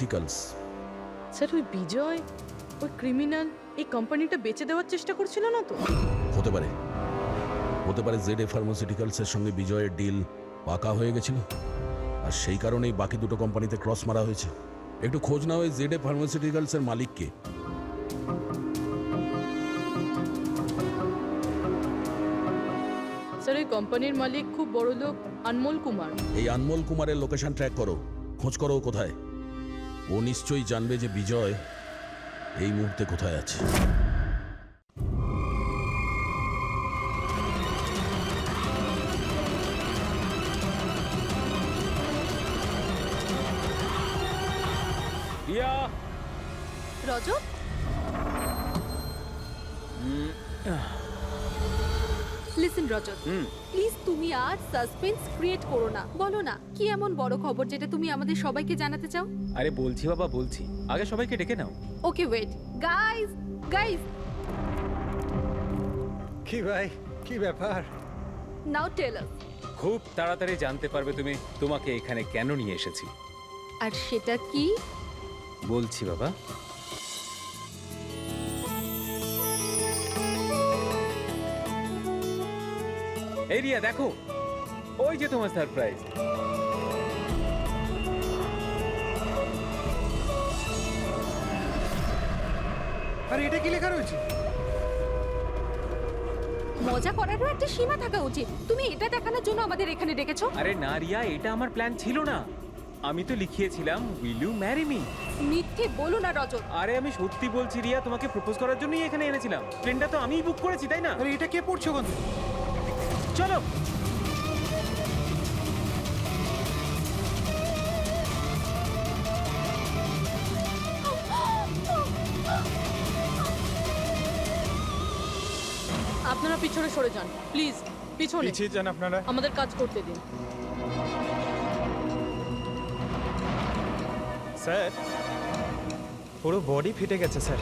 Pharmaceuticals. Sir ওই বিজয়, ওই criminal এই কোম্পানিটা বেচে দেওয়ার চেষ্টা করছিল না তো? হতে পারে, হতে পারে জেডে ফার্মাসিউটিক্যালসের সঙ্গে বিজয়ের ডিল পাকা হয়ে গেছিল, আর সেই কারণেই বাকি দুটো কোম্পানিতে ক্রস মারা হয়েছে। একটু খোঁজ নাও ওই জেডে ফার্মাসিউটিক্যালসের মালিককে। স্যার এই কোম্পানির মালিক খুব বড় লোক আনমোল কুমার। এই আনমোল কুমারের লোকেশন ট্র্যাক করো, খোঁজ করো ও কোথায়। ও নিশ্চয়ই জানবে যে বিজয় এই মুহূর্তে কোথায় আছে। রিয়া, রজত, লিসেন রজত, প্লিজ তুমি আর সাসপেন্স ক্রিয়েট করো না। বলো না কি এমন বড় খবর যেটা তুমি আমাদের সবাইকে জানাতে চাও? আরে বলছি বাবা বলছি, আগে সবাইকে ডেকে নাও। ওকে ওয়েট, গাইস গাইস, কি ভাই, কি ব্যাপার? নাও টেল আস। খুব তাড়াতাড়ি জানতে পারবে তুমি তোমাকে এখানে কেন নিয়ে এসেছি। আর সেটা কি? বলছি বাবা। এই রিয়া দেখো, ওই যে তোমার সারপ্রাইজ। আরে এটা কি লেখা রয়েছে? মজা করারও একটা সীমা থাকা উচিত। তুমি এটা দেখানোর জন্য আমাদের এখানে ডেকেছো? আরে না রিয়া, এটা আমার প্ল্যান ছিল না। আমি তো লিখিয়েছিলাম উইল ইউ ম্যারি মি। মিথ্যে বলো না রজত। আরে আমি সত্যি বলছি রিয়া, তোমাকে প্রপোজ করার জন্যই এখানে এনেছিলাম। প্লেনটা তো আমিই বুক করেছি, তাই না? আরে এটা কে পড়ছো কোন? চলো। আপনারা পিছনে সরে যান প্লিজ, পিছনে। পিছিয়ে যান আপনারা। আমাদের কাজ করতে দিন। স্যার, পুরো বডি ফেটে গেছে স্যার।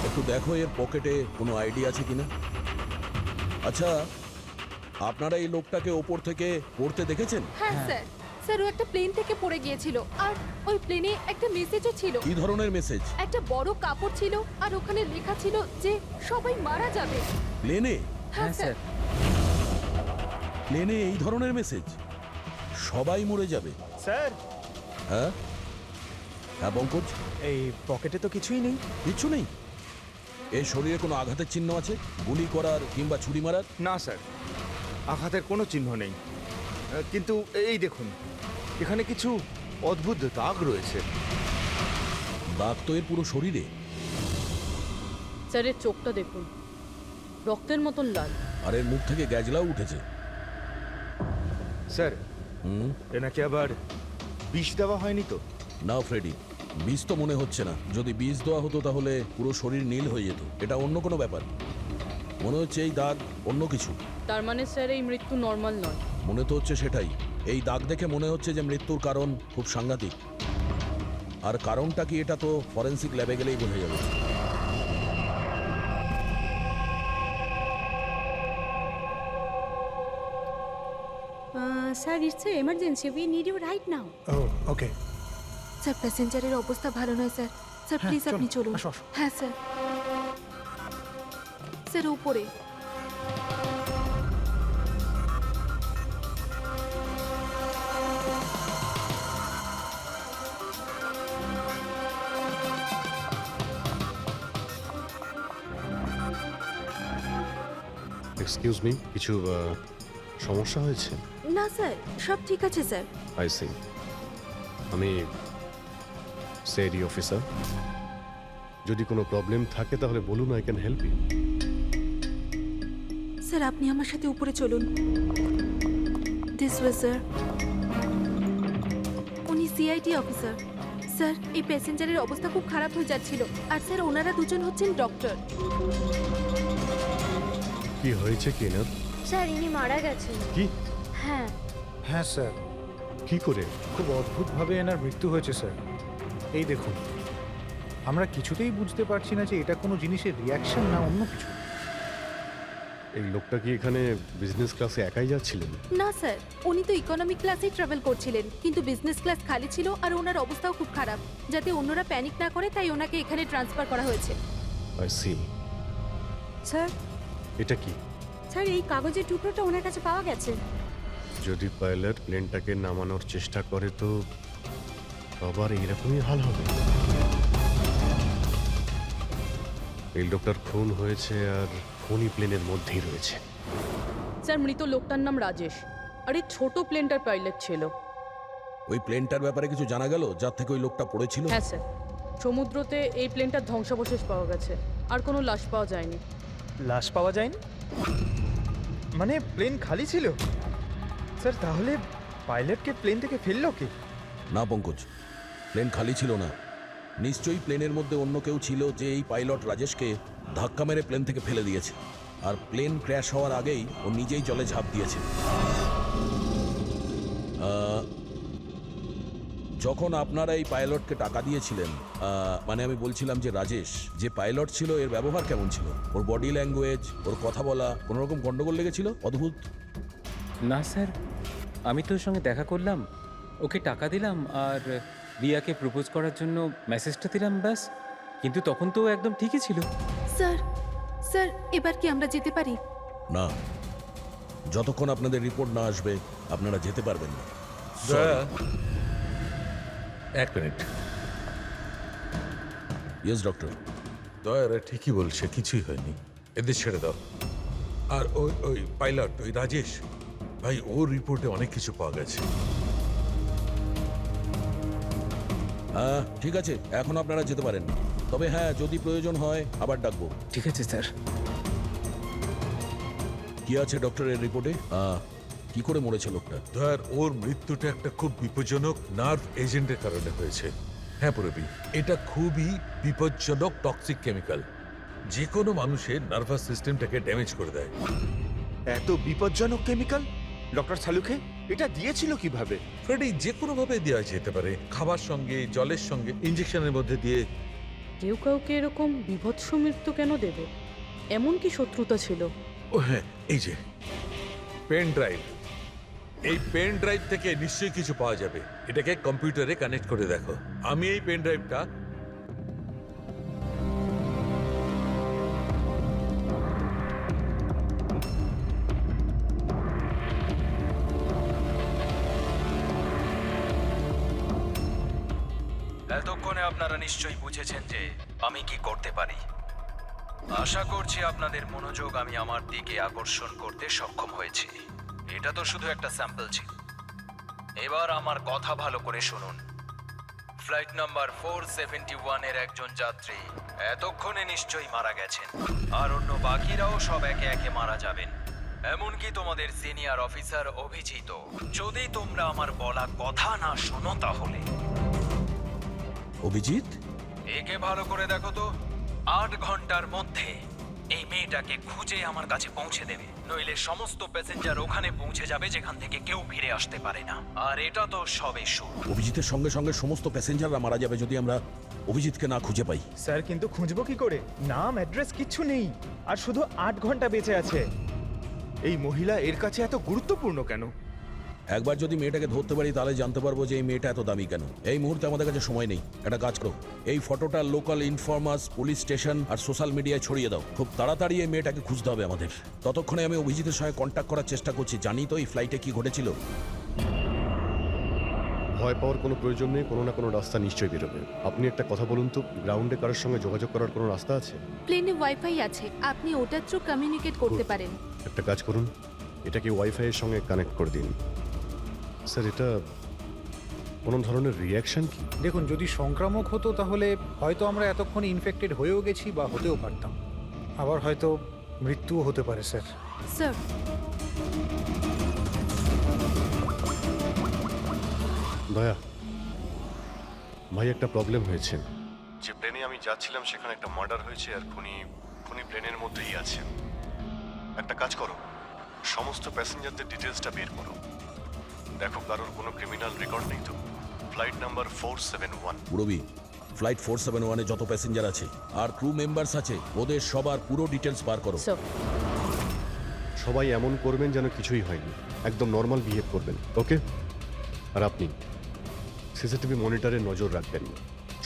একটু দেখো এর পকেটে কোনো আইডিয়া আছে কিনা। আচ্ছা, আপনারা এই লোকটাকে ওপর থেকে পড়তে দেখেছেন? হ্যাঁ স্যার, স্যার ও একটা প্লেন থেকে পড়ে গিয়েছিল, আর ওই প্লেনে একটা মেসেজও ছিল। কি ধরনের মেসেজ? একটা বড় কাপড় ছিল, আর ওখানে লেখা ছিল যে সবাই মারা যাবে। প্লেনে? হ্যাঁ স্যার। প্লেনে এই ধরনের মেসেজ? সবাই মরে যাবে? স্যার, হ্যাঁ হ্যাঁ পঙ্কজ, এই পকেটে তো কিছুই নেই। কিচ্ছু নেই? এর শরীরে কোনো আঘাতের চিহ্ন আছে, গুলি করার কিংবা ছুরি মারার? না স্যার, আঘাতের কোনো চিহ্ন নেই। কিন্তু এই দেখুন, এখানে কিছু অদ্ভুত দাগ রয়েছে। দাগ তো এর পুরো শরীরে। স্যার এর চোখটা দেখুন, রক্তের মতন লাল। আর এর মুখ থেকে গ্যাজলাও উঠেছে। স্যার, হুম, এনাকে আবার বিষ দেওয়া হয়নি তো? না ফ্রেডি, বিষ তো মনে হচ্ছে না। যদি বিষ দেওয়া হতো তাহলে পুরো শরীর নীল হয়ে যেত। এটা অন্য কোনো ব্যাপার। মনে হচ্ছে এই দাগ অন্য কিছু। তার মানে স্যার এই মৃত্যু নর্মাল নয়। মনে তো হচ্ছে সেটাই। এই দাগ দেখে মনে হচ্ছে যে মৃত্যুর কারণ খুব সাংঘাতিক। আর কারণটা কি এটা তো ফরেন্সিক ল্যাবে গেলেই বোঝা যাবে। Sir, it's an emergency. We need you right now. ও ওকে। স্যার প্যাসেঞ্জারের অবস্থা ভালো নয় স্যার। স্যার প্লিজ চলুন, আপনি চলুন। আসো, আসো। হ্যাঁ স্যার। স্যার উপরে। এক্সকিউজ মি, কিছু সমস্যা হয়েছে? না স্যার, সব ঠিক আছে স্যার। I see. আমি সিআইডি অফিসার। যদি কোনো প্রবলেম থাকে তাহলে বলুন, I can help you. Sir আপনি আমার সাথে উপরে চলুন। This way sir. উনি সিআইডি অফিসার। স্যার এই প্যাসেঞ্জারের অবস্থা খুব খারাপ হয়ে যাচ্ছিল, আর স্যার ওনারা দুজন হচ্ছেন ডক্টর। কি হয়েছে কি না? স্যার ইনি মারা গেছেন। কি? হ্যাঁ। হ্যাঁ স্যার, কি করে? খুব অদ্ভুতভাবে এনার মৃত্যু হয়েছে স্যার। এই দেখুন, আমরা কিছুতেই বুঝতে পারছি না যে এটা কোনো জিনিসের রিয়াকশন না অন্য কিছু। এই লোকটা কি এখানে বিজনেস ক্লাসে একাই যাচ্ছিলেন? না স্যার, উনি তো ইকোনমিক ক্লাসেই ট্রাভেল করছিলেন, কিন্তু বিজনেস ক্লাস খালি ছিল আর ওনার অবস্থাও খুব খারাপ। যাতে অন্যরা প্যানিক না করে তাই ওনাকে এখানে ট্রান্সফার করা হয়েছে। I C. স্যার এটা কি? স্যার এই কাগজের টুকরোটা ওনার কাছে পাওয়া গেছে। যদি পাইলট প্লেনটাকে নামানোর চেষ্টা করে তো আবার এইরকমই হাল হবে। এই লোকটার খুন হয়েছে আর খুনি প্লেনের মধ্যেই রয়েছে। স্যার মৃত লোকটার নাম রাজেশ, আর এই ছোট প্লেনটার পাইলট ছিল। ওই প্লেনটার ব্যাপারে কিছু জানা গেল যার থেকে ওই লোকটা পড়েছিল? হ্যাঁ স্যার, সমুদ্রতে এই প্লেনটার ধ্বংসাবশেষ পাওয়া গেছে, আর কোনো লাশ পাওয়া যায়নি। লাশ পাওয়া যায়নি মানে প্লেন খালি ছিল? স্যার তাহলে পাইলটকে প্লেন থেকে ফেললো কি? না পঙ্কজ, প্লেন খালি ছিল না। নিশ্চয়ই প্লেনের মধ্যে অন্য কেউ ছিল যে এই পাইলট রাজেশকে ধাক্কা মেরে প্লেন থেকে ফেলে দিয়েছে, আর প্লেন ক্র্যাশ হওয়ার আগেই ও নিজেই জলে ঝাঁপ দিয়েছে। যখন আপনারা এই পাইলটকে টাকা দিয়েছিলেন, মানে আমি বলছিলাম যে রাজেশ যে পাইলট ছিল এর ব্যবহার কেমন ছিল? ওর বডি ল্যাঙ্গুয়েজ, ওর কথা বলা, কোনো রকম গন্ডগোল লেগেছিল? অদ্ভুত। না স্যার, আমি তো ওর সঙ্গে দেখা করলাম, ওকে টাকা দিলাম আর রিয়াকে প্রপোজ করার জন্য মেসেজটা দিলাম, ব্যাস। কিন্তু তখন তো ও একদম ঠিকই ছিল। স্যার স্যার এবার কি আমরা যেতে পারি? না, যতক্ষণ আপনাদের রিপোর্ট না আসবে আপনারা যেতে পারবেন না। দয়া, এক মিনিট। Yes doctor. দয়ারা ঠিকই বলছে, কিছুই হয়নি, এদের ছেড়ে দাও। আর ওই ওই পাইলট, ওই রাজেশ ভাই, ওর রিপোর্টে অনেক কিছু পাওয়া গেছে। হ্যাঁ ঠিক আছে, এখন আপনারা যেতে পারেন। তবে হ্যাঁ, যদি প্রয়োজন হয় আবার ডাকবো। ঠিক আছে স্যার। কি আছে ডক্টরের রিপোর্টে? কি করে মরেছে লোকটা? দয়ার, ওর মৃত্যুটা একটা খুব বিপজ্জনক নার্ভ এজেন্টের কারণে হয়েছে। হ্যাঁ পুরবি, এটা খুবই বিপজ্জনক টক্সিক কেমিক্যাল, যে কোনো মানুষের নার্ভাস সিস্টেমটাকে ড্যামেজ করে দেয়। এত বিপজ্জনক কেমিক্যাল ডক্টর সালুকে এটা দিয়েছিল কিভাবে? ফ্রেডি, যে কোনোভাবে দেওয়া যেতে পারে, খাবার সঙ্গে, জলের সঙ্গে, ইঞ্জেকশনের মধ্যে দিয়ে। কেউ কাউকে এরকম বিভৎস মৃত্যু কেন দেবে? এমন কি শত্রুতা ছিল? ও হ্যাঁ, এই যে পেন ড্রাইভ, এই পেন ড্রাইভ থেকে নিশ্চয়ই কিছু পাওয়া যাবে। এটাকে কম্পিউটারে কানেক্ট করে দেখো। আমি এই পেন ড্রাইভটা এতক্ষণে আপনারা নিশ্চয়ই বুঝেছেন যে আমি কি করতে পারি। আশা করছি আপনাদের মনোযোগ আমি আমার দিকে আকর্ষণ করতে সক্ষম হয়েছি। এটা তো শুধু একটা স্যাম্পল ছিল। এবার আমার কথা ভালো করে শুনুন। ফ্লাইট নাম্বার 471 এর একজন যাত্রী এতক্ষণে নিশ্চয়ই মারা গেছেন, আর অন্য বাকিরাও সব একে একে মারা যাবেন, এমনকি তোমাদের সিনিয়র অফিসার অভিজিৎ। যদি তোমরা আমার বলা কথা না শোনো তাহলে। অভিজিৎ? একে ভালো করে দেখো তো, 8 ঘন্টার মধ্যে এই মেয়েটাকে খুঁজে আমার কাছে পৌঁছে দেবে, নইলে সমস্ত প্যাসেঞ্জার ওখানে পৌঁছে যাবে যেখান থেকে কেউ ফিরে আসতে পারে না। আর এটা তো সবে শুরু। অভিজিতের সঙ্গে সঙ্গে সমস্ত প্যাসেঞ্জাররা মারা যাবে যদি আমরা অভিজিৎকে না খুঁজে পাই। স্যার কিন্তু খুঁজবো কি করে? নাম অ্যাড্রেস কিচ্ছু নেই, আর শুধু 8 ঘন্টা বেঁচে আছে। এই মহিলা এর কাছে এত গুরুত্বপূর্ণ কেন? একবার যদি মেয়েটাকে ধরতে পারি তাহলে জানতে পারবো যে এই মেয়েটা এত দামি কেন। এই মুহূর্তে আমাদের কাছে সময় নেই। একটা কাজ করো, এই ফটোটা লোকাল ইনফরমার্স, পুলিশ স্টেশন আর সোশ্যাল মিডিয়ায় ছড়িয়ে দাও। খুব তাড়াতাড়ি এই মেয়েটাকে খুঁজতে হবে আমাদের। ততক্ষণে আমি অভিজিতের সঙ্গে কন্ট্যাক্ট করার চেষ্টা করছি। জানি তো এই ফ্লাইটে কি ঘটেছিল। ভয় পাওয়ার কোনো প্রয়োজন নেই, কোনো না কোনো রাস্তা নিশ্চয়ই বেরোবে। আপনি একটা কথা বলুন তো, গ্রাউন্ডে কারোর সঙ্গে যোগাযোগ করার কোনো রাস্তা আছে? প্লেনে ওয়াইফাই আছে, আপনি ওটার থ্রু কমিউনিকেট করতে পারেন। একটা কাজ করুন, এটাকে ওয়াইফাই এর সঙ্গে কানেক্ট করে দিন। স্যার, এটা কোনো ধরনের রিয়াকশন কি? দেখুন, যদি সংক্রামক হতো তাহলে হয়তো আমরা এতক্ষণ ইনফেক্টেড হয়েও গেছি বা হতেও পারতাম, আবার হয়তো মৃত্যুও হতে পারে স্যার। স্যার দয়া ভাই, একটা প্রবলেম হয়েছে। যে প্লেনে আমি যাচ্ছিলাম সেখানে একটা মার্ডার হয়েছে, আর খুনি প্লেনের মধ্যেই আছে। একটা কাজ করো, সমস্ত প্যাসেঞ্জারদের ডিটেলসটা বের করো। দেখো কারোর কোনো ক্রিমিনাল রেকর্ড নেই তো। Flight number 471। পুরবি, ফ্লাইট 471 এ যত প্যাসেঞ্জার আছে আর ক্রু মেম্বার্স আছে ওদের সবার পুরো ডিটেলস বার করো। স্যার সবাই এমন করবেন যেন কিছুই হয়নি, একদম নর্মাল বিহেভ করবেন, ওকে? আর আপনি সিসিটিভি মনিটরে নজর রাখবেন,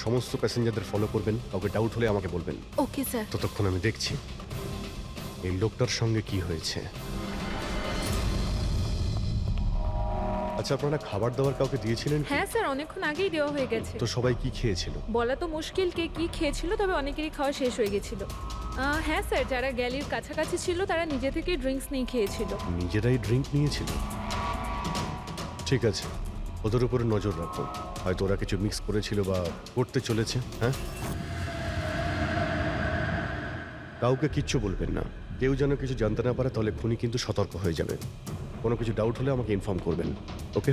সমস্ত প্যাসেঞ্জারদের ফলো করবেন, কাউকে ডাউট হলে আমাকে বলবেন। Okay sir. ততক্ষণ আমি দেখছি এই লোকটার সঙ্গে কি হয়েছে। আচ্ছা, আপনারা খাবার দাবার কাউকে দিয়েছিলেন কি? হ্যাঁ স্যার, অনেকক্ষণ আগেই দেওয়া হয়ে গেছে। তো সবাই কি খেয়েছিল? বলা তো মুশকিল কে কি খেয়েছিল, তবে অনেকেরই খাওয়া শেষ হয়ে গেছিল। হ্যাঁ স্যার, যারা গ্যালির কাছাকাছি ছিল তারা নিজে থেকে ড্রিঙ্কস নিয়ে খেয়েছিল। নিজেরাই ড্রিঙ্ক নিয়েছিল? ঠিক আছে, ওদের উপরে নজর রাখো, হয়তো ওরা কিছু মিক্স করেছিল বা করতে চলেছে। হ্যাঁ, কাউকে কিচ্ছু বলবেন না, কেউ যেন কিছু জানতে না পারে, তাহলে খুনি কিন্তু সতর্ক হয়ে যাবে। কোনো কিছু ডাউট হলে আমাকে ইনফর্ম করবেন, okay?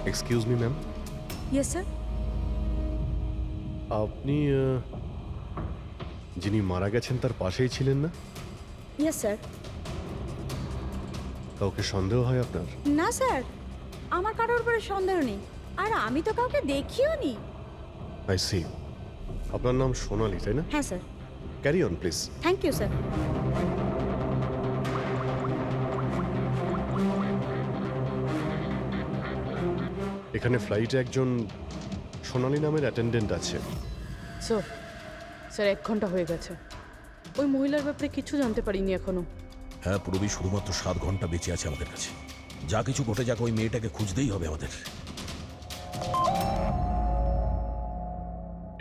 Excuse me ma'am. Yes sir. আপনি যিনি মারা গেছেন তার পাশেই ছিলেন না? Yes sir. কাউকে সন্দেহ হয় আপনার? না স্যার, আমার কারোর উপরে সন্দেহ নেই, আর আমি তো কাউকে দেখিও নি। I see. আপনার নাম সোনালি, তাই না? হ্যাঁ sir. Carry on please. Thank you sir. এখানে ফ্লাইটে একজন সোনালি নামের অ্যাটেন্ডেন্ট আছে। স্যার, স্যার 1 ঘন্টা হয়ে গেছে, ওই মহিলার ব্যাপারে কিছু জানতে পারিনি এখনো। হ্যাঁ পুরবী, শুধুমাত্র 7 ঘন্টা বেঁচে আছে আমাদের কাছে। যা কিছু ঘটে যাক, ওই মেয়েটাকে খুঁজতেই হবে আমাদের।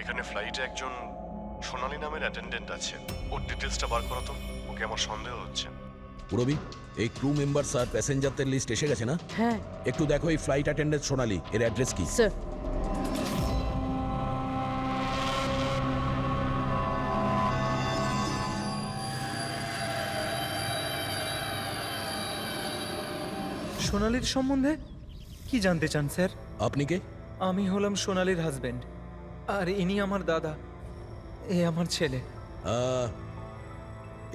এখানে ফ্লাইটে একজন সোনালি নামের অ্যাটেন্ডেন্ট আছে, ওর ডিটেলসটা বার করো তো, ওকে আমার সন্দেহ হচ্ছে। পুরবী, এই ক্রু মেম্বারস আর প্যাসেঞ্জারদের লিস্ট এসে গেছে না? হ্যাঁ একটু দেখো এই ফ্লাইট অ্যাটেন্ডেন্ট সোনালি, এর অ্যাড্রেস কি? স্যার। সোনালির সম্বন্ধে কি জানতে চান স্যার? আপনি কে? আমি হলাম সোনালির হাজবেন্ড, আর ইনি আমার দাদা, এ আমার ছেলে।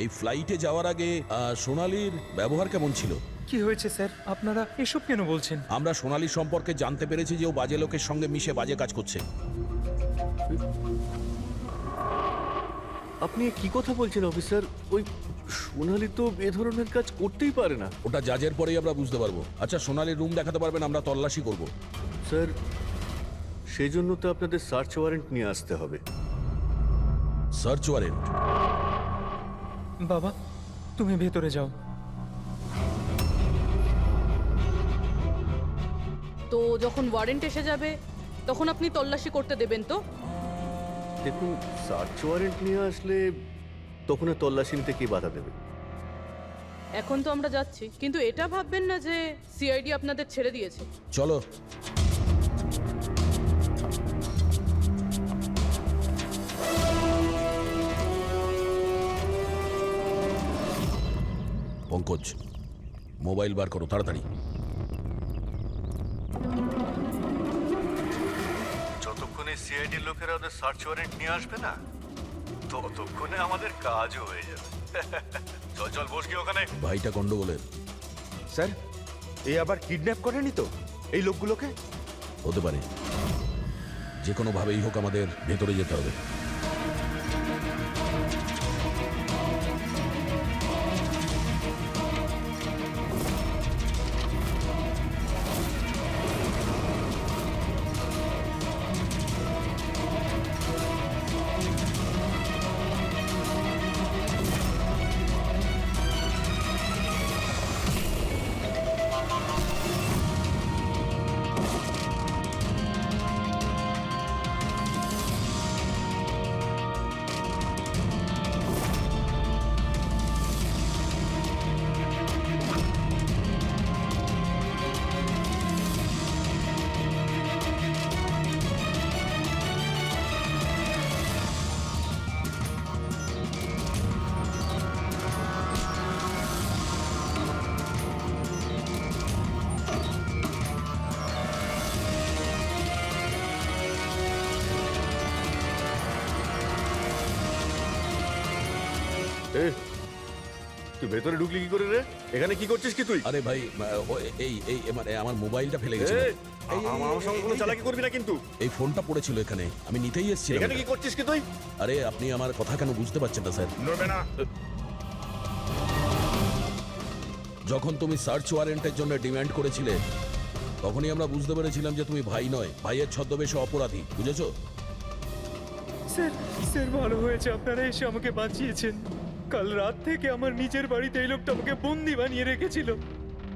এই ফ্লাইটে যাওয়ার আগে সোনালির ব্যবহার কেমন ছিল? কি হয়েছে স্যার, আপনারা এসব কেন বলছেন? আমরা সোনালি সম্পর্কে জানতে পেরেছি যে ও বাজে লোকের সঙ্গে মিশে বাজে কাজ করছে। আপনি কি কথা বলছেন অফিসার? ওই সোনালি তো এ ধরনের কাজ করতেই পারে না। ওটা জাজের পরেই আমরা বুঝতে পারবো। আচ্ছা, সোনালির রুম দেখাতে পারবেন? আমরা তল্লাশি করব। স্যার, সেই জন্য তো আপনাদের সার্চ ওয়ারেন্ট নিয়ে আসতে হবে। Search warrant? বাবা, তুমি ভেতরে যাও। তো যখন ওয়ারেন্ট এসে যাবে তখন আপনি তল্লাশি করতে দেবেন তো? দেখুন, সার্চ ওয়ারেন্ট নিয়ে আসলে তখন আর তল্লাশি নিতে কে বাধা দেবে? এখন তো আমরা যাচ্ছি, কিন্তু এটা ভাববেন না যে সিআইডি আপনাদের ছেড়ে দিয়েছে। চলো। পঙ্কজ, মোবাইল বার করো তাড়াতাড়ি। যতক্ষণে সিআইডি লোকেরা ওদের সার্চ ওয়ারেন্ট নিয়ে আসবে না, ততক্ষণে আমাদের কাজও হয়ে যাবে। চল চল, বস গিয়ে ওখানে। ভাইটা গন্ডগোলের। স্যার, এই আবার কিডন্যাপ করেনি তো এই লোকগুলোকে? হতে পারে, যে কোনো ভাবেই হোক আমাদের ভেতরে যেতে হবে। তুই ভেতরে ঢুকলি কি করে রে? এখানে কি করছিস কি তুই? আরে ভাই, এই মানে আমার মোবাইলটা ফেলে গেছে। আমার সঙ্গে কোনো চালাকি করবি না কিন্তু। এই ফোনটা পড়েছিল এখানে, আমি নিতেই এসেছিলাম। এখানে কি করছিস কি তুই? আরে আপনি আমার কথা কেন বুঝতে পারছেন না স্যার? নড়বে না। যখন তুমি সার্চ ওয়ারেন্টের জন্য ডিমান্ড করেছিলে তখনই আমরা বুঝতে পেরেছিলাম যে তুমি ভাই নয়, ভাইয়ের ছদ্মবেশে অপরাধী, বুঝেছো? স্যার স্যার ভালো হয়েছে আপনারা এসে আমাকে বাঁচিয়েছেন। কাল রাত থেকে আমার নিজের বাড়িতে এই লোকটা আমাকে বন্দি বানিয়ে রেখেছিল।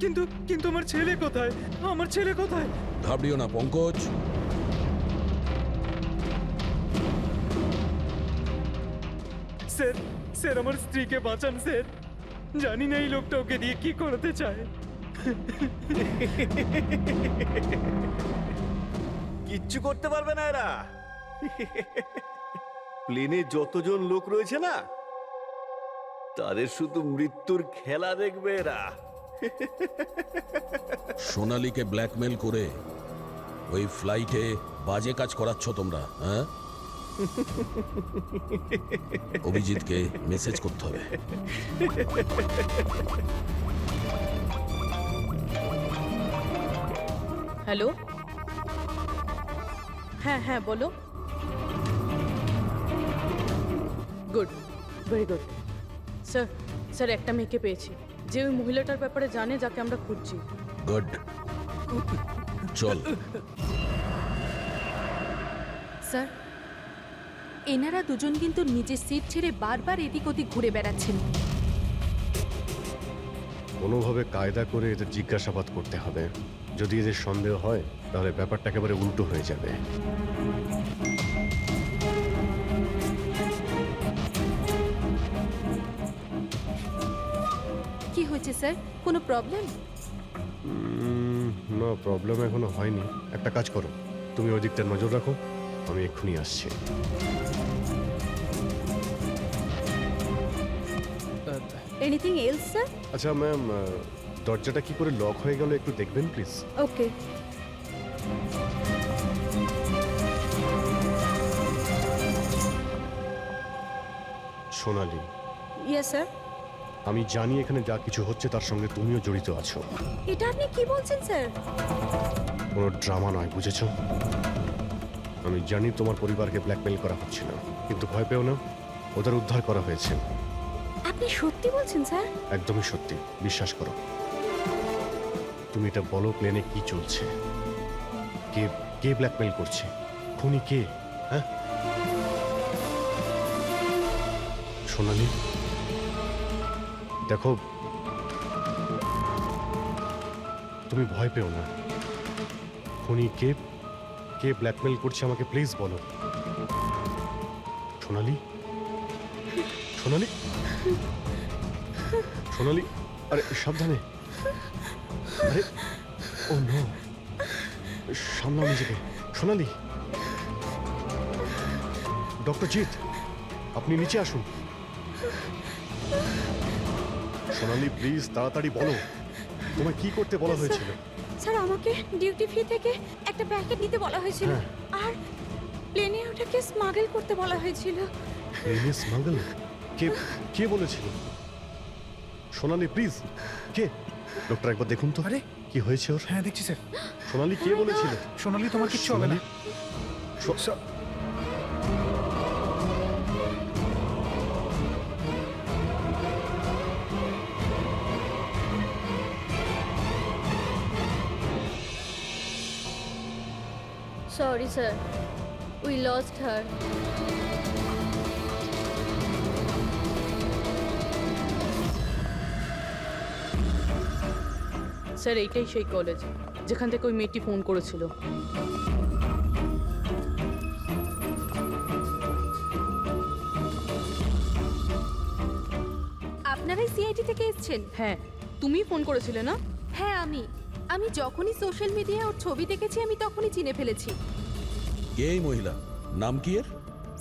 কিন্তু কিন্তু আমার ছেলে কোথায়? আমার ছেলে কোথায়? ঘাবড়িও না পঙ্কজ, স্যার স্যার আমার স্ত্রীকে বাঁচান স্যার। জানি না এই লোকটা ওকে দিয়ে কি করতে চায়। কিচ্ছু করতে পারবে না এরা। প্লেনে যতজন লোক রয়েছে না, তাদের শুধু মৃত্যুর খেলা দেখবে এরা। সোনালীকে ব্ল্যাকমেল করে ওই ফ্লাইটে বাজে কাজ করাচ্ছ তোমরা, হ্যাঁ? অভিজিৎকে মেসেজ করতে হবে। হ্যালো, হ্যাঁ হ্যাঁ বলো। Good, very good. Sir sir একটা মেয়েকে পেয়েছি, যে ওই মহিলাটার ব্যাপারে জানে যাকে আমরা খুঁজছি। গুড, চল। স্যার, এনারা দুজন কিন্তু নিজের সিট ছেড়ে বারবার এদিক ওদিক ঘুরে বেড়াচ্ছেন। কোনোভাবে কায়দা করে এদের জিজ্ঞাসাবাদ করতে হবে। যদি এদের সন্দেহ হয় তাহলে ব্যাপারটা একেবারে উল্টো হয়ে যাবে। কি হয়েছে স্যার, কোনো প্রবলেম? না, প্রবলেম এখনো হয়নি। একটা কাজ করো, তুমি ওই দিকটা নজর রাখো, আমি এক্ষুনি আসছি। Anything else sir? আচ্ছা ম্যাম, দরজাটা কি করে লক হয়ে গেল একটু দেখবেন please. Okay. Sonali, yes sir. আমি জানি এখানে যা কিছু হচ্ছে তার সঙ্গে তুমিও জড়িত আছো। এটা আপনি কি বলছেন স্যার? কোনো ড্রামা নয়, বুঝেছো? আমি জানি তোমার পরিবারকে ব্ল্যাকমেল করা হচ্ছিল, কিন্তু ভয় পেও না, ওদের উদ্ধার করা হয়েছে। আপনি সত্যি বলছেন স্যার? একদমই সত্যি, বিশ্বাস করো। তুমি এটা বলো, প্লেনে কি চলছে? কে কে ব্ল্যাকমেল করছে? খুনি কে? হ্যাঁ সোনালি, দেখো তুমি ভয় পেও না। খুনি কে, কে ব্ল্যাকমেল করছে আমাকে প্লিজ বলো। সোনালি, সোনালি, সোনালি, আরে সাবধানে। আরে ও নো, সামলাও নিজেকে। সোনালি, ডক্টর জিৎ, আপনি নিচে আসুন। সোনালি প্লিজ তাড়াতাড়ি বলো, তোমায় কি করতে বলা হয়েছিল? স্যার আমাকে ডিউটি ফ্রি থেকে একটা প্যাকেট নিতে বলা হয়েছিল, আর প্লেনে ওটাকে স্মাগল করতে বলা হয়েছিল। প্লেনে স্মাগল? কে কে বলেছিল? সোনালি প্লিজ, কে? ডক্টর একবার দেখুন তো। আরে কি হয়েছে ওর? হ্যাঁ দেখছি স্যার। সোনালি কে বলেছিল? সোনালি তোমার কিচ্ছু হবে না। Sorry sir, we lost her. Sir এইটাই সেই কলেজ যেখান থেকে ওই মেয়েটি ফোন করেছিল। আপনারাই সিআইডি থেকে এসেছেন? হ্যাঁ, তুমি ফোন করেছিলে না? হ্যাঁ আমি যখনই সোশ্যাল মিডিয়ায় ওর ছবি দেখেছি আমি তখনই চিনে ফেলেছি। কে এই মহিলা? নাম কি এর?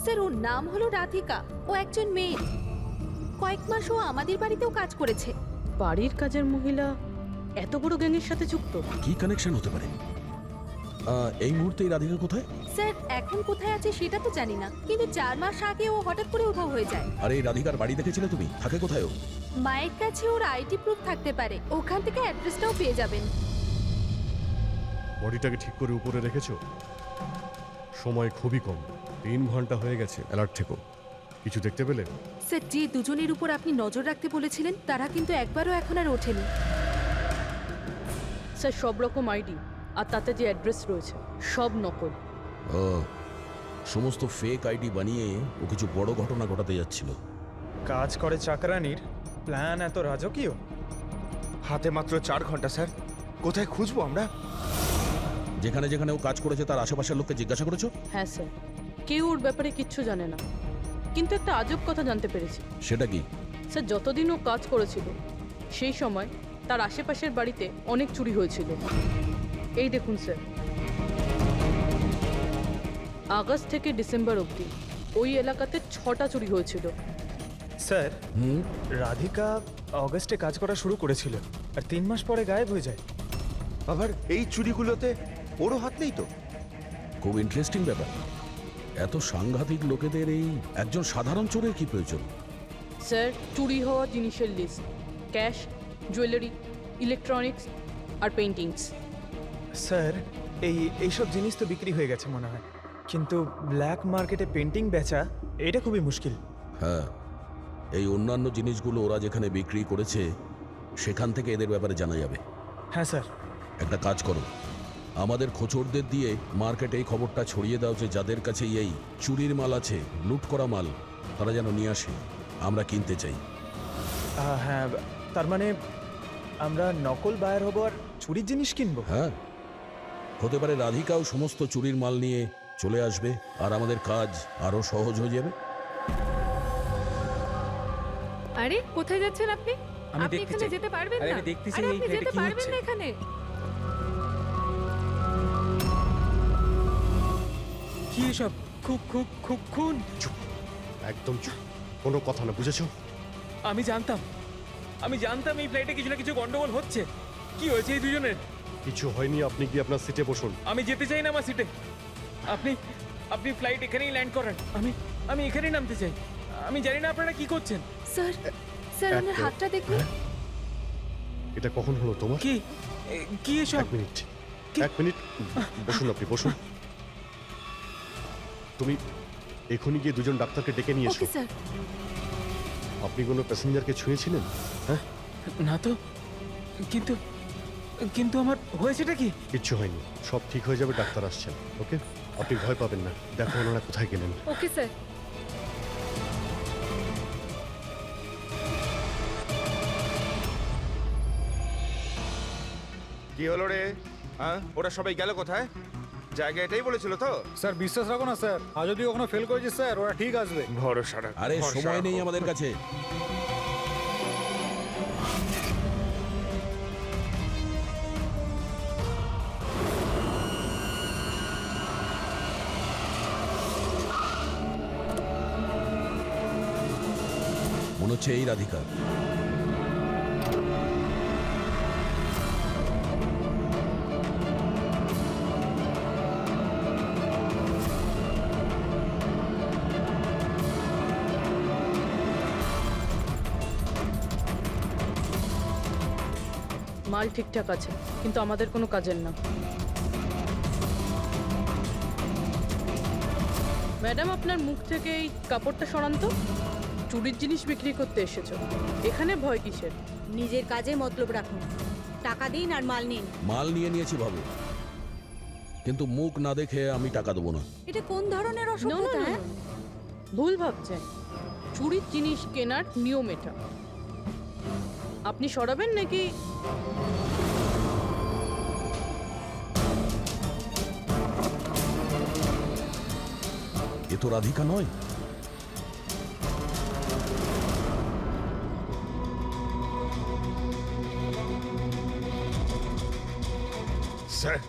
স্যার ওর নাম হলো রাধিকা, ও একজন মেয়ে। কয়েক মাস ও আমাদের বাড়িতেও কাজ করেছে। বাড়ির কাজের মহিলা এত বড় গ্যাংয়ের সাথে যুক্ত? কি কানেকশন হতে পারে? এই মুহূর্তে এই রাধিকা কোথায়? স্যার এখন কোথায় আছে সেটা তো জানি না, কিন্তু 4 মাস আগে ও হঠাৎ করে উধাও হয়ে যায়। আরে এই রাধিকার বাড়ি দেখেছিলে তুমি? থাকে কোথায় ও? মায়ের কাছে ওর আইডি প্রুফ থাকতে পারে, ওখান থেকে অ্যাড্রেসটাও পেয়ে যাবেন। বডিটাকে ঠিক করে উপরে রেখেছো? সময় খুবই কম, 3 ঘন্টা হয়ে গেছে। অ্যালার্ট থেকো। কিছু দেখতে পেলে? স্যার যে দুজনের উপর আপনি নজর রাখতে বলেছিলেন তারা কিন্তু একবারও এখন আর ওঠেনি। স্যার সব রকম আইডি আর তাতে যে অ্যাড্রেস রয়েছে সব নকল। ও, সমস্ত ফেক আইডি বানিয়ে ও কিছু বড় ঘটনা ঘটাতে যাচ্ছিল। কাজ করে চাকরানির প্ল্যান এত রাজকীয়। হাতে মাত্র 4 ঘন্টা স্যার, কোথায় খুঁজবো আমরা? যেখানে যেখানে ও কাজ করেছে তার আশেপাশের লোককে জিজ্ঞাসা করেছো? হ্যাঁ স্যার, কেউ ওর ব্যাপারে কিচ্ছু জানে না, কিন্তু একটা আজব কথা জানতে পেরেছি। সেটা কি? স্যার যতদিন ও কাজ করেছিল সেই সময় তার আশেপাশের বাড়িতে অনেক চুরি হয়েছিল। এই দেখুন স্যার, আগস্ট থেকে ডিসেম্বর অবধি ওই এলাকাতে 6টা চুরি হয়েছিল। স্যার, হুম, রাধিকা অগস্টে কাজ করা শুরু করেছিল আর 3 মাস পরে গায়েব হয়ে যায়। আবার এই চুরিগুলোতে ওরও হাত নেই তো? খুব ইন্টারেস্টিং ব্যাপার। এত সাংঘাতিক লোকেদের এই একজন সাধারণ চোরের কি প্রয়োজন? স্যার, চুরি হওয়া জিনিসের লিস্ট: ক্যাশ, জুয়েলারি, ইলেকট্রনিক্স আর পেইন্টিংস। স্যার, এইসব জিনিস তো বিক্রি হয়ে গেছে মনে হয়, কিন্তু ব্ল্যাক মার্কেটে পেন্টিং বেচা এটা খুবই মুশকিল। হ্যাঁ, এই অন্যান্য জিনিসগুলো ওরা যেখানে বিক্রি করেছে সেখান থেকে এদের ব্যাপারে জানা যাবে। হ্যাঁ স্যার। একটা কাজ করো, আমাদের খোঁচরদের দিয়ে মার্কেটে এই খবরটা ছড়িয়ে দাও যে যাদের কাছে এই চুরির মাল আছে, লুট করা মাল, তারা যেন নিয়ে আসে, আমরা কিনতে চাই। হ্যাঁ, তার মানে আমরা নকল বায়ার হব আর চুরির জিনিস কিনবো? হ্যাঁ, হতে পারে রাধিকাও সমস্ত চুরির মাল নিয়ে চলে আসবে আর আমাদের কাজ আরো সহজ হয়ে যাবে। আরে কোথায় যাচ্ছেন আপনি? আমি আপনি দেখতে এখানে চাই। যেতে পারবেন আরে না। আমি দেখতে চাই আরে এই আপনি ফ্ল্যাটে যেতে কি পারবেন হচ্ছে। না এখানে। কি এসব? খুন? চুপ, একদম চুপ, কোনো কথা না, বুঝেছো? আমি জানতাম এই ফ্লাইটে কিছু না কিছু গন্ডগোল হচ্ছে। কি হয়েছে এই দুজনের? কিছু হয়নি, আপনি গিয়ে আপনার সিটে বসুন। আমি যেতে চাই না আমার সিটে। আপনি ফ্লাইট এখানেই ল্যান্ড করেন। আমি এখানেই নামতে চাই। আমি জানি না আপনারা কি করছেন। স্যার, স্যার ওনার এক- হাতটা দেখুন। হ্যাঁ? এটা কখন হলো তোমার? কি এসব? 1 মিনিট, 1 মিনিট, বসুন, আপনি বসুন। তুমি এখনই গিয়ে দুজন ডাক্তারকে ডেকে নিয়ে এসো। Okay sir. আপনি কোনো প্যাসেঞ্জারকে ছুঁয়েছিলেন? হ্যাঁ, না তো, কিন্তু আমার হয়েছেটা কি? কিচ্ছু হয়নি, সব ঠিক হয়ে যাবে, ডাক্তার আসছেন। ওকে, আপনি ভয় পাবেন না। দেখো ওনারা কোথায় গেলেন। Okay sir. কি হলো রে? হ্যাঁ, ওরা সবাই গেল কোথায়? জায়গা এটাই বলেছিল তো? স্যার বিশ্বাস রাখো না স্যার, আর যদি ওখানে ফেল করেছি স্যার ওরা ঠিক আসবে। ভরসা রাখ, আরে ভরসা সময় নেই রাখো। আমাদের কাছে। মনে হচ্ছে এই রাধিকা। মাল ঠিকঠাক আছে, কিন্তু আমাদের কোনো কাজের না। ম্যাডাম, আপনার মুখ থেকে এই কাপড়টা সরান তো। চুরির জিনিস বিক্রি করতে এসেছো, এখানে ভয় কিসের? নিজের কাজে মতলব রাখুন, টাকা দিন আর মাল নিন। মাল নিয়ে নিয়েছি ভাবো, কিন্তু মুখ না দেখে আমি টাকা দেবো না। এটা কোন ধরনের No, no, অসভ্যতা? no, হ্যাঁ? no. ভুল ভাবছেন। চুরির জিনিস কেনার নিয়ম এটা। আপনি সরাবেন নাকি? এ তো রাধিকা নয়। স্যার,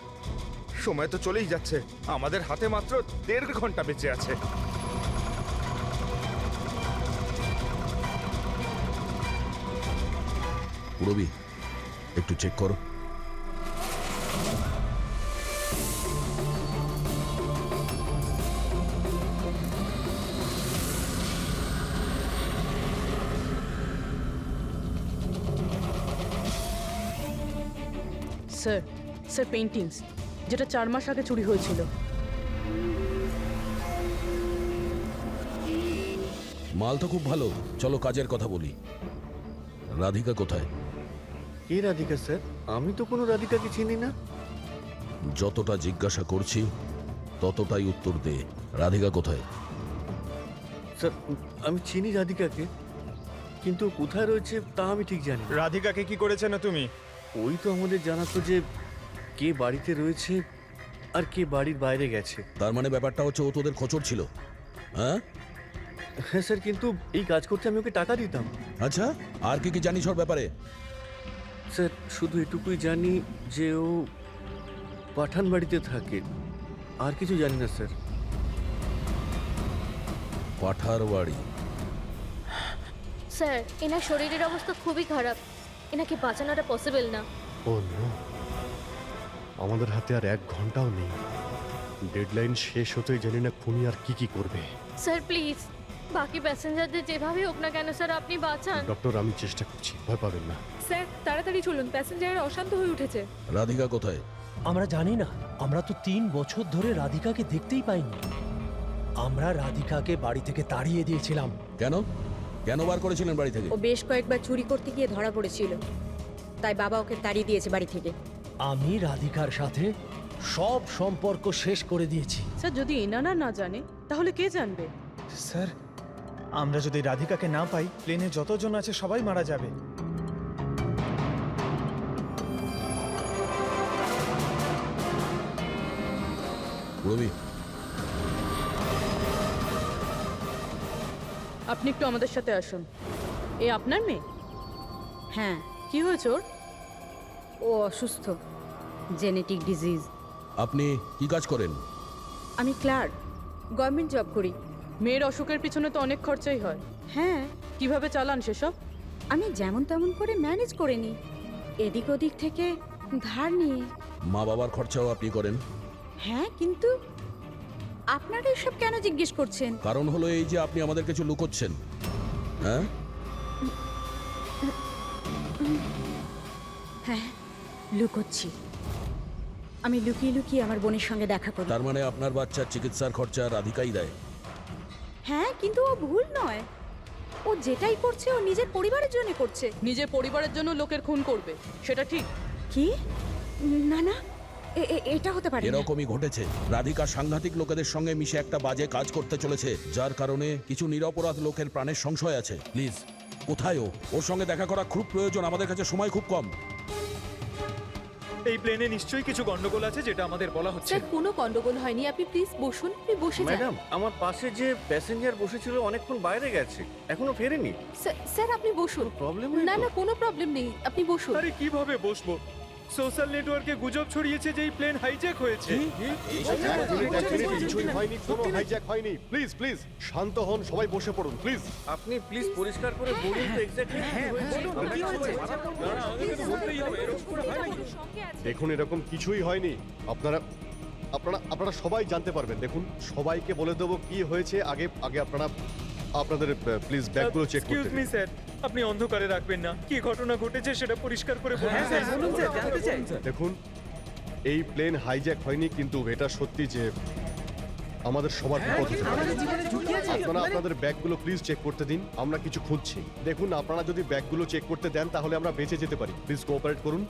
সময় তো চলেই যাচ্ছে, আমাদের হাতে মাত্র 1.5 ঘন্টা বেঁচে আছে। পুরবি, একটু চেক করো। স্যার, স্যার পেইন্টিংস, যেটা 4 মাস আগে চুরি হয়েছিল। মাল তো খুব ভালো, চলো কাজের কথা বলি। রাধিকা কোথায়? কে রাধিকা স্যার? আমি তো কোনো রাধিকাকে চিনি না। যতটা জিজ্ঞাসা করছি ততটাই উত্তর দে। রাধিকা কোথায়? স্যার আমি চিনি রাধিকাকে, কিন্তু কোথায় রয়েছে তা আমি ঠিক জানি না। রাধিকাকে কি করেছে না তুমি? ওই তো আমাদের জানাতো যে কে বাড়িতে রয়েছে আর কে বাড়ির বাইরে গেছে। তার মানে ব্যাপারটা হচ্ছে ও তোদের খোঁচর ছিল, হ্যাঁ? হ্যাঁ স্যার, কিন্তু এই কাজ করতে আমি ওকে টাকা দিতাম। আচ্ছা, আর কি কি জানিস ওর ব্যাপারে? স্যার শুধু এটুকুই জানি যে ও পাঠান বাড়িতে থাকে, আর কিছু জানি না স্যার। পাঠার বাড়ি? স্যার এনার শরীরের অবস্থা খুবই খারাপ, এনাকে বাঁচানোটা পসিবল না। ও নো, আমাদের হাতে আর 1 ঘন্টাও নেই। ডেডলাইন শেষ হতেই জানি না খুনি আর কি কি করবে। স্যার প্লিজ বাকি প্যাসেঞ্জারদের যেভাবে হোক না কেন স্যার আপনি বাঁচান। ডক্টর আমি চেষ্টা করছি, ভয় পাবেন না। স্যার তাড়াতাড়ি চলুন, প্যাসেঞ্জাররা অশান্ত হয়ে উঠেছে। রাধিকা কোথায়? আমরা জানি না, আমরা তো 3 বছর ধরে রাধিকাকে দেখতেই পাইনি। আমরা রাধিকাকে বাড়ি থেকে তাড়িয়ে দিয়েছিলাম। কেন কেন বার করেছিলেন বাড়ি থেকে? ও বেশ কয়েকবার চুরি করতে গিয়ে ধরা পড়েছিল, তাই বাবা ওকে তাড়িয়ে দিয়েছে বাড়ি থেকে। আমি রাধিকার সাথে সব সম্পর্ক শেষ করে দিয়েছি। স্যার যদি এনারা না জানে তাহলে কে জানবে? স্যার আমরা যদি রাধিকাকে না পাই, প্লেনে যতজন আছে সবাই মারা যাবে। রবি, আপনি একটু আমাদের সাথে আসুন। এ আপনার মেয়ে? হ্যাঁ, কি হয়েছে ওর? ও অসুস্থ, জেনেটিক ডিজিজ। আপনি কি কাজ করেন? আমি ক্লার্ক, গভর্নমেন্ট জব করি। মেয়ের অসুখের পিছনে তো অনেক খরচাই হয়। হ্যাঁ, কিভাবে চালান সেসব? আমি যেমন তেমন করে ম্যানেজ করে নিই, এদিক ওদিক থেকে ধার নিয়ে। মা বাবার খরচাও আপনি করেন? হ্যাঁ, কিন্তু আপনারা এসব কেন জিজ্ঞেস করছেন? কারণ হলো এই যে আপনি আমাদের কিছু লুকোচ্ছেন, হ্যাঁ? হ্যাঁ, লুকোচ্ছি। আমি লুকিয়ে লুকিয়ে আমার বোনের সঙ্গে দেখা করি। তার মানে আপনার বাচ্চার চিকিৎসার খরচা রাধিকাই দেয়? হ্যাঁ, কিন্তু ও ভুল নয়। ও যেটাই করছে ও নিজের পরিবারের জন্য করছে। নিজের পরিবারের জন্য লোকের খুন করবে, সেটা ঠিক? কি? না না, এটা হতে পারে না। এরকমই ঘটেছে। রাধিকা সাংঘাতিক লোকেদের সঙ্গে মিশে একটা বাজে কাজ করতে চলেছে, যার কারণে কিছু নিরপরাধ লোকের প্রাণের সংশয় আছে। প্লিজ, কোথায় ও? ওর সঙ্গে দেখা করা খুব প্রয়োজন, আমাদের কাছে সময় খুব কম। এই প্লেনে নিশ্চয়ই কিছু গন্ডগোল আছে যেটা আমাদের বলা হচ্ছে। স্যার কোনো গন্ডগোল হয়নি, আপনি প্লিজ বসুন, আপনি বসে যান। ম্যাডাম, আমার পাশে যে প্যাসেঞ্জার বসেছিল অনেকক্ষণ বাইরে গেছে, এখনো ফেরেনি। স্যার আপনি বসুন। প্রবলেম না না, কোনো প্রবলেম নেই, আপনি বসুন। আরে কিভাবে বসবো? সোশ্যাল নেটওয়ার্কে গুজব ছড়িয়েছে যে এই প্লেন হাইজ্যাক হয়েছে। কিছুই হয়নি, কোনো হাইজ্যাক হয়নি। প্লিজ প্লিজ শান্ত হন, সবাই বসে পড়ুন প্লিজ। আপনি প্লিজ পরিষ্কার করে বলুন তো এক্স্যাক্টলি কি হয়েছে। দেখুন এরকম কিছুই হয়নি। আপনারা আপনারা আপনারা সবাই জানতে পারবেন। দেখুন সবাইকে বলে দেবো কি হয়েছে। আগে আগে আপনারা আপনাদের প্লিজ ব্যাগগুলো চেক এক্সকিউজ করতে মি দিন। স্যার, আপনি অন্ধকারে রাখবেন না। কি ঘটনা ঘটেছে সেটা পরিষ্কার করে বলুন স্যার। দেখুন এই প্লেন হাইজ্যাক হয়নি, কিন্তু এটা সত্যি যে আমাদের সবার বিপদ হতে পারে। আপনারা আপনাদের ব্যাগগুলো প্লিজ চেক করতে দিন, আমরা কিছু খুঁজছি। দেখুন আপনারা যদি ব্যাগগুলো চেক করতে দেন তাহলে আমরা বেঁচে যেতে পারি। প্লিজ কোঅপারেট করুন,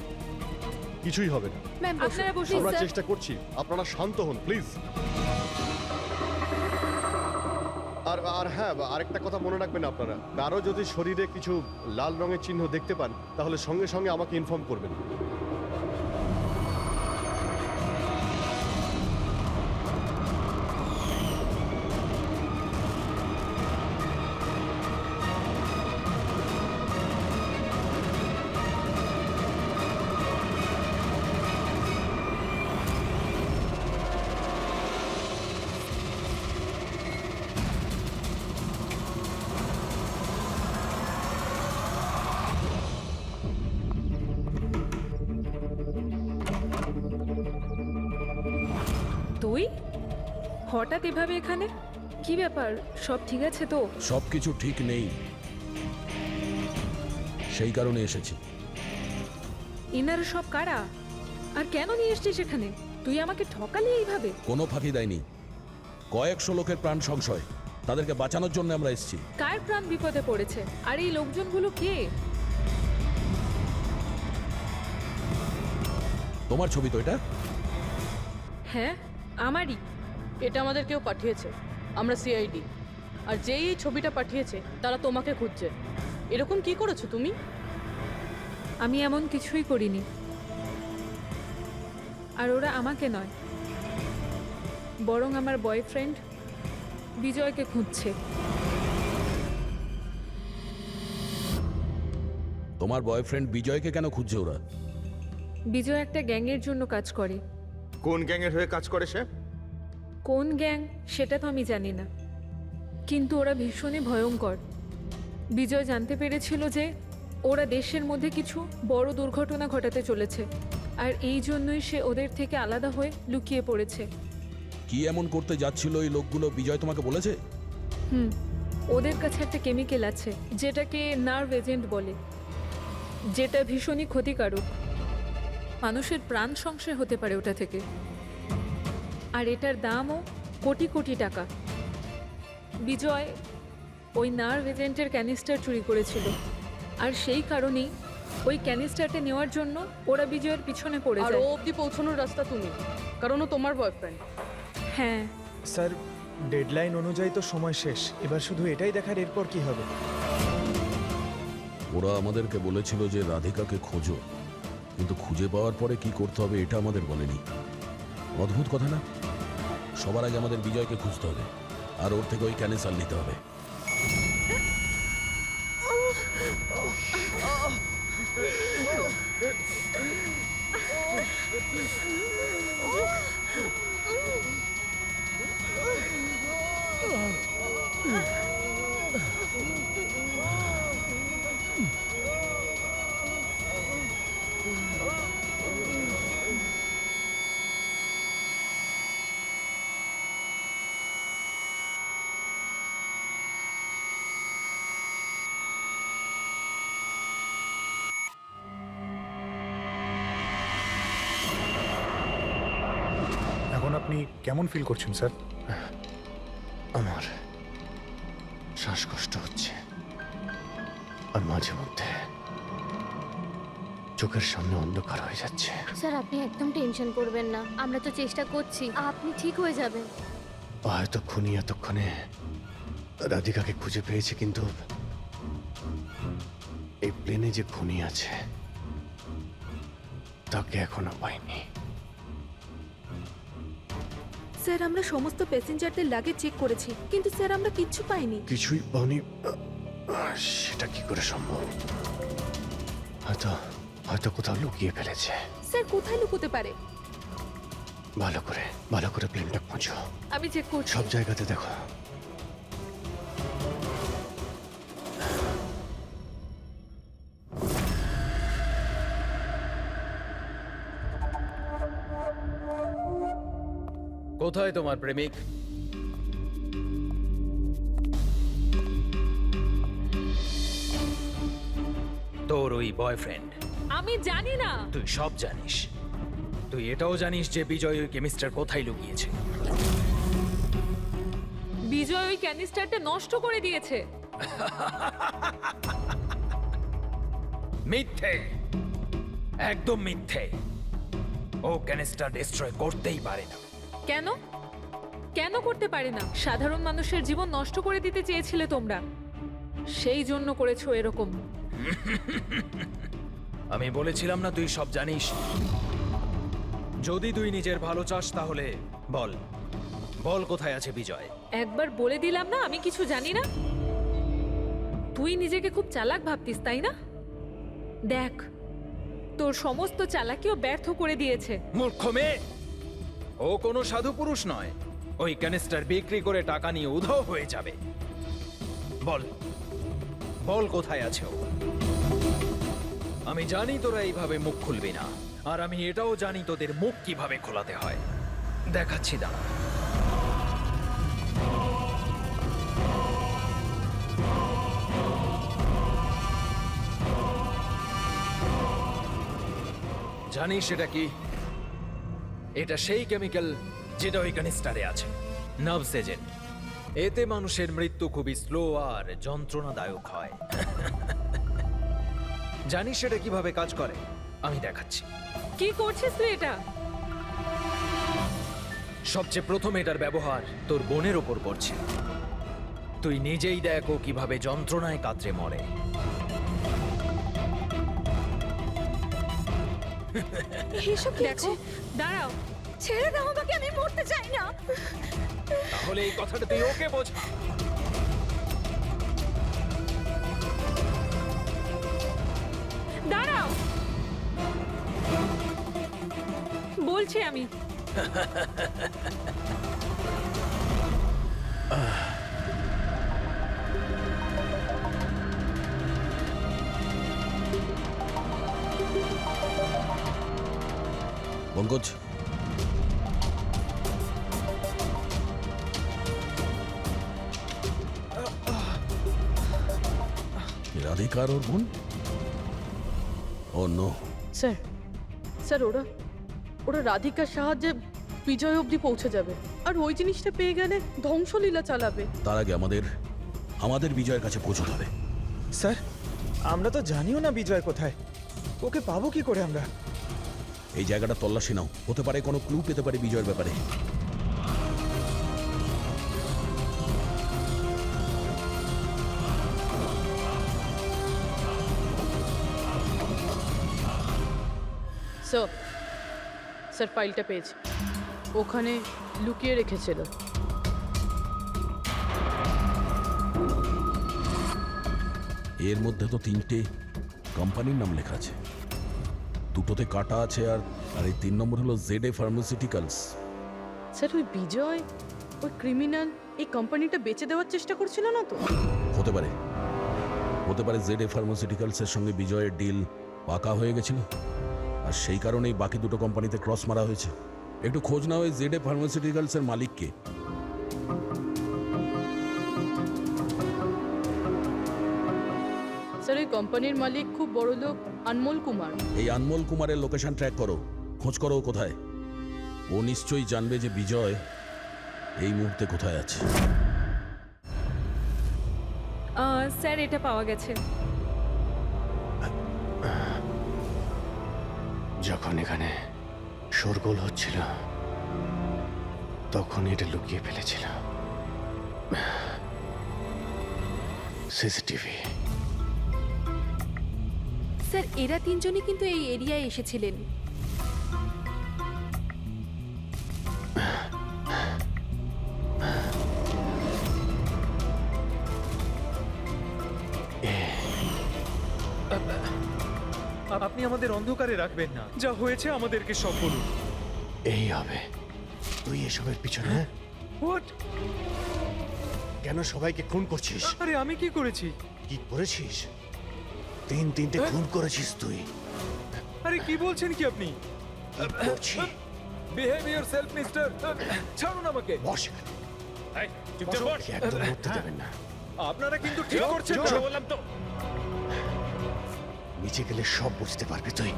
কিছুই হবে না। ম্যাম আপনারা বসুন আমরা স্যার। চেষ্টা করছি, আপনারা শান্ত হন প্লিজ। আর আর হ্যাঁ, আরেকটা কথা মনে রাখবেন, আপনারা কারো যদি শরীরে কিছু লাল রঙের চিহ্ন দেখতে পান তাহলে সঙ্গে সঙ্গে আমাকে ইনফর্ম করবেন। তুই হঠাৎ এভাবে এখানে? কি ব্যাপার, সব ঠিক আছে তো? সবকিছু ঠিক নেই, সেই কারণে এসেছি। এনারা সব কারা আর কেন নিয়ে এসছিস এখানে? তুই আমাকে ঠকালি এইভাবে? কোনো ফাঁকি দেয়নি, কয়েকশো লোকের প্রাণ সংশয়, তাদেরকে বাঁচানোর জন্য আমরা এসেছি। কার প্রাণ বিপদে পড়েছে আর এই লোকজনগুলো কে? তোমার ছবি তো এটা? হ্যাঁ আমারই। এটা আমাদের কেউ পাঠিয়েছে, আমরা সিআইডি। আর যেই এই ছবিটা পাঠিয়েছে তারা তোমাকে খুঁজছে। এরকম কি করেছো তুমি? আমি এমন কিছুই করিনি। আর ওরা আমাকে নয়, বরং আমার বয়ফ্রেন্ড বিজয়কে খুঁজছে। তোমার বয়ফ্রেন্ড বিজয়কে কেন খুঁজছে ওরা? বিজয় একটা গ্যাংয়ের জন্য কাজ করে। কোন গ্যাংয়ের হয়ে কাজ করে সে? কোন গ্যাং সেটা তো আমি জানি না, কিন্তু ওরা ভীষণই ভয়ঙ্কর। বিজয় জানতে পেরেছিল যে ওরা দেশের মধ্যে কিছু বড় দুর্ঘটনা ঘটাতে চলেছে, আর এই জন্যই সে ওদের থেকে আলাদা হয়ে লুকিয়ে পড়েছে। কি এমন করতে যাচ্ছিল এই লোকগুলো বিজয় তোমাকে বলেছে? ওদের কাছে একটা কেমিক্যাল আছে যেটাকে নার্ভ এজেন্ট বলে, যেটা ভীষণই ক্ষতিকারক। মানুষের প্রাণ সংশয় হতে পারে ওটা থেকে, আর এটার দামও কোটি কোটি টাকা। বিজয় ওই নার্ভ এজেন্টের ক্যানিস্টার চুরি করেছিল, আর সেই কারণেই ওই ক্যানিস্টারটা নেওয়ার জন্য ওরা বিজয়ের পিছনে পড়ে আর যায়। ও অবধি পৌঁছানোর রাস্তা তুমি, কারণ ও তোমার বয়ফ্রেন্ড। হ্যাঁ স্যার, ডেডলাইন অনুযায়ী তো সময় শেষ, এবার শুধু এটাই দেখার এরপর কি হবে। ওরা আমাদেরকে বলেছিল যে রাধিকাকে খোঁজো, কিন্তু খুঁজে পাওয়ার পরে কি করতে হবে এটা আমাদের বলেনি। অদ্ভুত কথা না? সবার আগে আমাদের বিজয়কে খুঁজতে হবে, আর ওর থেকে ওই ক্যানেসার নিতে হবে। এখন আপনি কেমন ফিল করছেন স্যার? আমার শ্বাসকষ্ট হচ্ছে, আর মাঝে মধ্যে চোখের সামনে অন্ধকার হয়ে যাচ্ছে। স্যার আপনি একদম টেনশন করবেন না, আমরা তো চেষ্টা করছি, আপনি ঠিক হয়ে যাবেন। হয়তো খুনি এতক্ষণে রাধিকাকে খুঁজে পেয়েছে, কিন্তু এই প্লেনে যে খুনি আছে তাকে এখনো পাইনি। স্যার আমরা সমস্ত প্যাসেঞ্জারদের লাগেজ চেক করেছি, কিন্তু স্যার আমরা কিচ্ছু পাইনি। কিছুই পাওনি? সেটা কি করে সম্ভব? হয়তো হয়তো কোথাও লুকিয়ে ফেলেছে। স্যার কোথায় লুকোতে পারে? ভালো করে প্লেনটা খোঁজো। আমি চেক করছি। সব জায়গাতে দেখো। কোথায় তোমার প্রেমিক? তোর ওই বয়ফ্রেন্ড? আমি জানি না। তুই সব জানিস। তুই এটাও জানিস যে বিজয় ওই কেমিস্টার কোথায় লুকিয়েছে। বিজয় ওই ক্যানিস্টারটা নষ্ট করে দিয়েছে। মিথ্যে, একদম মিথ্যে। ও ক্যানিস্টার ডিস্ট্রয় করতেই পারে না। কেন? কেন করতে পারে না? সাধারণ মানুষের জীবন নষ্ট করে দিতে চেয়েছিলে তোমরা, সেই জন্য করেছো এরকম। আমি বলেছিলাম না তুই সব জানিস? যদি তুই নিজের ভালো চাস তাহলে বল, বল কোথায় আছে বিজয়? একবার বলে দিলাম না আমি কিছু জানি না। তুই নিজেকে খুব চালাক ভাবতিস তাই না? দেখ, তোর সমস্ত চালাকিও ব্যর্থ করে দিয়েছে। মূর্খ মেয়ে, ও কোনো সাধু পুরুষ নয়। ওই ক্যানিস্টার বিক্রি করে টাকা নিয়ে উধাও হয়ে যাবে। বল, বল কোথায় আছে ও? আমি জানি তোরা এইভাবে মুখ খুলবি না, আর আমি এটাও জানি তোদের মুখ কিভাবে খোলাতে হয়। দেখাচ্ছি দাঁড়া। জানিস এটা কি? এটা সেই কেমিক্যাল যেটা ওই ক্যানিস্টারে আছে, নার্ভস এজেন্ট। এতে মানুষের মৃত্যু খুবই স্লো আর যন্ত্রণাদায়ক হয়। জানিস সেটা কিভাবে কাজ করে? আমি দেখাচ্ছি। কি করছিস তুই এটা? সবচেয়ে প্রথম এটার ব্যবহার তোর বোনের ওপর করছে। তুই নিজেই দেখ ও কিভাবে যন্ত্রণায় কাতরে মরে। এসব কি দেখো, হচ্ছে? দাঁড়াও। ছেড়ে দাও আমাকে, আমি মরতে চাই না। তাহলে এই কথাটা তুই ওকে বোঝা। দাঁড়াও বলছি আমি। পঙ্কজ, রাধিকার ওর বোন? ও নো। স্যার স্যার ওরা ওরা রাধিকার সাহায্যে বিজয় অবধি পৌঁছে যাবে, আর ওই জিনিসটা পেয়ে গেলে ধ্বংসলীলা চালাবে। তার আগে আমাদের বিজয়ের কাছে পৌঁছতে হবে। স্যার, আমরা তো জানিও না বিজয় কোথায়। ওকে পাবো কি করে আমরা? এই জায়গাটা তল্লাশি নাও, হতে পারে কোনো ক্লু পেতে পারে বিজয়ের ব্যাপারে। স্যার স্যার ফাইলটা পেয়েছি, ওখানে লুকিয়ে রেখেছিল। এর মধ্যে তো 3টে কোম্পানির নাম লেখা আছে, দুটোতে কাটা আছে, আর এই 3 নম্বর হলো জেডে ফার্মাসিউটিক্যালস। স্যার ওই বিজয়, ওই ক্রিমিনাল এই কোম্পানিটা বেচে দেওয়ার চেষ্টা করছিল না তো? হতে পারে জেডে ফার্মাসিউটিক্যালসের সঙ্গে বিজয়ের ডিল পাকা হয়ে গেছিল, আর সেই কারণেই বাকি দুটো কোম্পানিতে ক্রস মারা হয়েছে। একটু খোঁজ নাও ওই জেডে ফার্মাসিউটিক্যালসের মালিককে। স্যার এই কোম্পানির মালিক খুব বড় লোক আনমোল কুমার। এই আনমোল কুমারের লোকেশন ট্র্যাক করো, খোঁজ করো ও কোথায়। ও নিশ্চয়ই জানবে যে বিজয় এই মুহূর্তে কোথায় আছে। স্যার এটা পাওয়া গেছে। যখন এখানে শোরগোল হচ্ছিল তখন এটা লুকিয়ে ফেলেছিল। সিসিটিভি। স্যার এরা তিনজনই কিন্তু এই এরিয়ায় এসেছিলেন। আপনি আমাদের অন্ধকারে রাখবেন না। যা হয়েছে আমাদেরকে সব বলুন। এই হবে। তুই এসবের পিছনে? হোয়াট? কেন সবাইকে খুন করছিস? আরে আমি কি করেছি? কি করেছিস? 3-3টে খুন করেছিস তুই। আরে কি বলছেন কি আপনি? কি করছিস? Behave yourself mister. ছাড়ুন আমাকে। বস। চুপচাপ বস। একদম উঠতে দেবেন না। আপনারা কিন্তু ঠিক করছেন না। বললাম তো। নিচে গেলে সব বুঝতে পারবি তুই।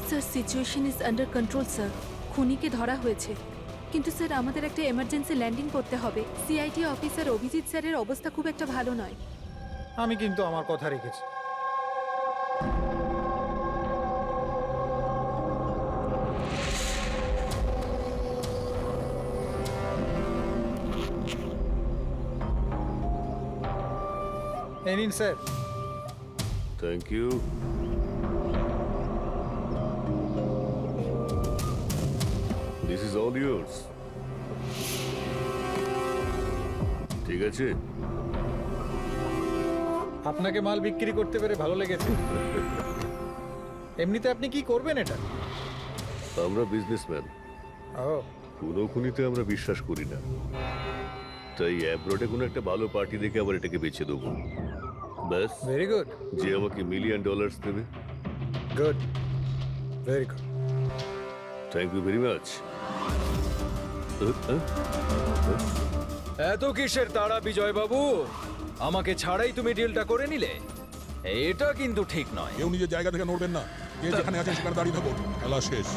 Sir situation is under control sir. খুনিকে ধরা হয়েছে, কিন্তু স্যার আমাদের একটা এমার্জেন্সি ল্যান্ডিং করতে হবে। সিআইটি অফিসার অভিজিৎ স্যারের অবস্থা খুব একটা ভালো নয়। আমি কিন্তু আমার কথা রেখেছি। এই নিন sir. Thank you. This is all yours. ঠিক আছে। আপনাকে মাল বিক্রি করতে পেরে ভালো লেগেছে। এমনিতে আপনি কি করবেন এটা? আমরা বিজনেসম্যান, ও কোনো খুনিতে আমরা বিশ্বাস করি না, তাই অ্যাব্রোডে কোনো একটা ভালো পার্টি দেখে আবার এটাকে বেচে দেবো। ব্যাস। Very good. যে আমাকে $1 মিলিয়ন দেবে। Good, very good. Thank you very much. এত কিসের তাড়া বিজয় বাবু? আমাকে ছাড়াই তুমি ডিলটা করে নিলে? এটা কিন্তু ঠিক নয়। কেউ নিজের জায়গা থেকে নড়বেন না, যে যেখানে আছে সেখানে দাঁড়িয়ে থাকো, খেলা শেষ।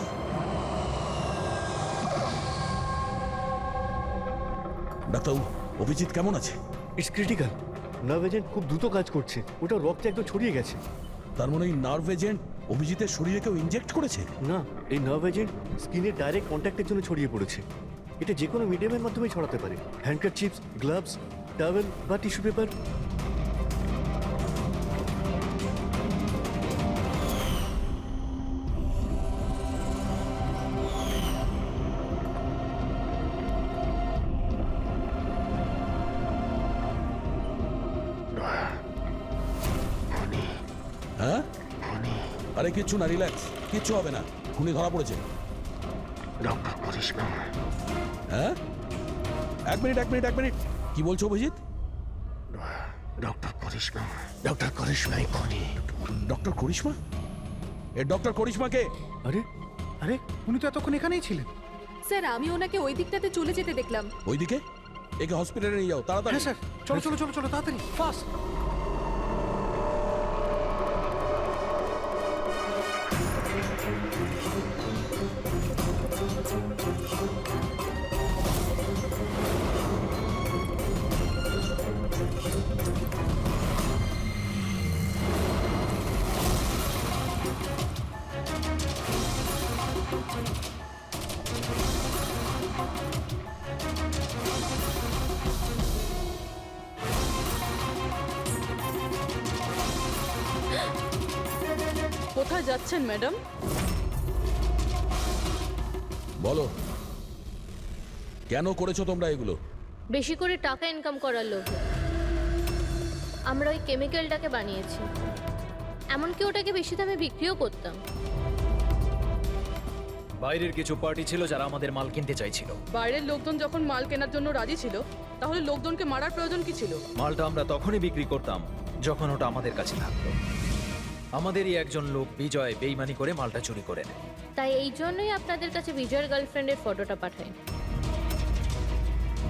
ডাক্তারবাবু, অভিজিৎ কেমন আছে? It's critical. নার্ভ এজেন্ট খুব দ্রুত কাজ করছে, ওটা রক্তে একদম ছড়িয়ে গেছে। তার মানে এই নার্ভ এজেন্ট অভিজিতের শরীরে কেউ ইনজেক্ট করেছে? না, এই নার্ভ এজেন্ট স্কিনের ডাইরেক্ট কন্ট্যাক্টের জন্য ছড়িয়ে পড়েছে। এটা যে কোনো মিডিয়ামের মাধ্যমে ছড়াতে পারে। হ্যান্ডকারচিপস, গ্লাভস, টাওয়েল বা টিস্যু পেপার। হ্যাঁ, আরে কিচ্ছু না, রিল্যাক্স, কিচ্ছু হবে না। খুনি ধরা পড়েছে। ডক্টর করিশ্মা। হ্যাঁ, এক মিনিট। কি বলছো অভিজিৎ? ডক্টর করিশ্মা। ডক্টর করিশ্মাই খুনি। ডক্টর করিশ্মা? এ ডক্টর করিশ্মাকে? আরে আরে উনি তো এতক্ষণ এখানেই ছিলেন। স্যার আমি ওনাকে ওই দিকটাতে চলে যেতে দেখলাম। ওইদিকে? একে হসপিটালে নিয়ে যাও তাড়াতাড়ি। হ্যাঁ স্যার, চলো চলো চলো চলো তাড়াতাড়ি, ফাস্ট। কোথায় যাচ্ছেন ম্যাডাম? বলো, কেন করেছো তোমরা এগুলো? বেশি করে টাকা ইনকাম করার লোভে আমরা ওই কেমিক্যালটাকে বানিয়েছি। এমনকি ওটাকে বেশি দামে বিক্রিও করতাম। বাইরের কিছু পার্টি ছিল যারা আমাদের মাল কিনতে চাইছিল। বাইরের লোকজন যখন মাল কেনার জন্য রাজি ছিল, তাহলে লোকজনকে মারার প্রয়োজন কি ছিল? মালটা আমরা তখনই বিক্রি করতাম যখন ওটা আমাদের কাছে থাকতো। আমাদেরই একজন লোক বিজয় বেইমানি করে মালটা চুরি করে নেয়। তাই এই জন্যই আপনাদের কাছে বিজয়ের গার্লফ্রেন্ডের ফটোটা পাঠাই।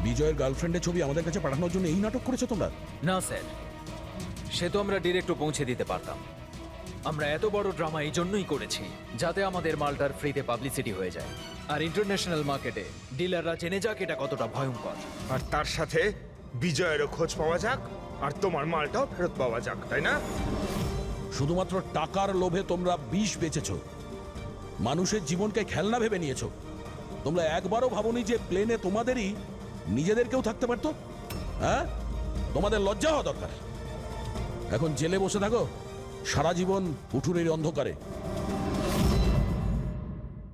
বিজয়ের গার্লফ্রেন্ডের ছবি আমাদের কাছে পাঠানোর জন্য এই নাটক করেছো তোমরা? না স্যার, সে তো আমরা ডিরেক্টও পৌঁছে দিতে পারতাম। আমরা এত বড় ড্রামা এই জন্যই করেছি যাতে আমাদের মালটার ফ্রিতে পাবলিসিটি হয়ে যায়, আর ইন্টারন্যাশনাল মার্কেটে ডিলাররা জেনে যাক এটা কতটা ভয়ঙ্কর। আর তার সাথে বিজয়েরও খোঁজ পাওয়া যাক, আর তোমার মালটাও ফেরত পাওয়া যাক, তাই না? শুধুমাত্র টাকার লোভে তোমরা বিষ বেচেছো, মানুষের জীবনকে খেলনা ভেবে নিয়েছো। তোমরা একবারও ভাবোনি যে প্লেনে তোমাদেরই নিজেদেরকেও থাকতে পারতো? হ্যাঁ, তোমাদের লজ্জা হওয়া দরকার। এখন জেলে বসে থাকো সারা জীবন উঠুনের অন্ধকারে।